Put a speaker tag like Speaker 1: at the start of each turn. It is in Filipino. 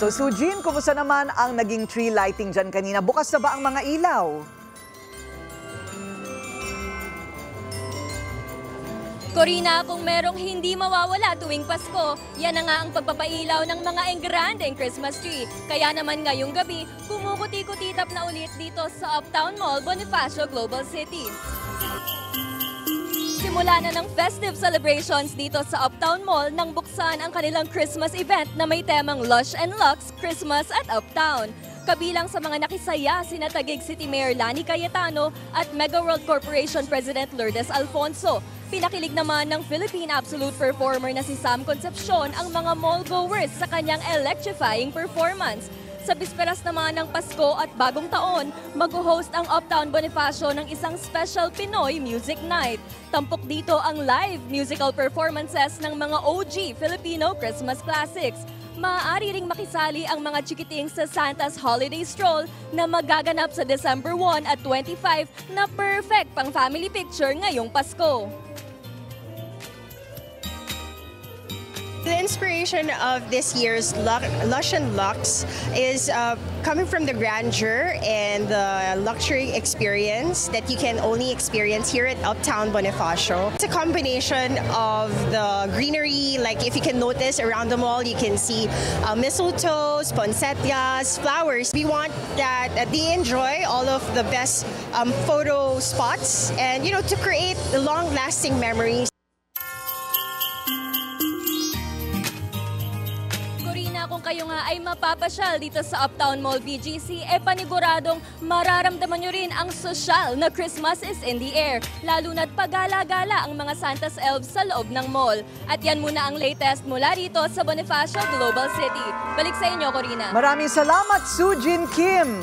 Speaker 1: So Sujin, kumusta naman ang naging tree lighting dyan kanina? Bukas na ba ang mga ilaw?
Speaker 2: Corina, kung merong hindi mawawala tuwing Pasko, yan na nga ang pagpapailaw ng mga engrandeng Christmas tree. Kaya naman ngayong gabi, kumukuti-kutitap na ulit dito sa Uptown Mall, Bonifacio, Global City. Simula na ng festive celebrations dito sa Uptown Mall nang buksan ang kanilang Christmas event na may temang Lush and Lux Christmas at Uptown. Kabilang sa mga nakisaya sina Taguig City Mayor Lani Cayetano at Mega World Corporation President Lourdes Alfonso. Pinakilig naman ng Philippine Absolute performer na si Sam Concepcion ang mga mall-goers sa kanyang electrifying performance. Sa bisperas naman ng Pasko at Bagong Taon, mag-host ang Uptown Bonifacio ng isang special Pinoy Music Night. Tampok dito ang live musical performances ng mga OG Filipino Christmas classics. Maaari ring makisali ang mga chikiting sa Santa's Holiday Stroll na magaganap sa December 1 at 25 na perfect pang family picture ngayong Pasko.
Speaker 3: The inspiration of this year's Lush and Lux is coming from the grandeur and the luxury experience that you can only experience here at Uptown Bonifacio. It's a combination of the greenery, like if you can notice around the mall, you can see mistletoes, poinsettias, flowers. We want that they enjoy all of the best photo spots and, to create long-lasting memories.
Speaker 2: Kung kayo nga ay mapapasyal dito sa Uptown Mall BGC, paniguradong mararamdaman nyo rin ang sosyal na Christmas is in the air. Lalo na't pagala-gala ang mga Santa's Elves sa loob ng mall. At yan muna ang latest mula rito sa Bonifacio, Global City. Balik sa inyo, Corina.
Speaker 1: Maraming salamat, Sujin Kim.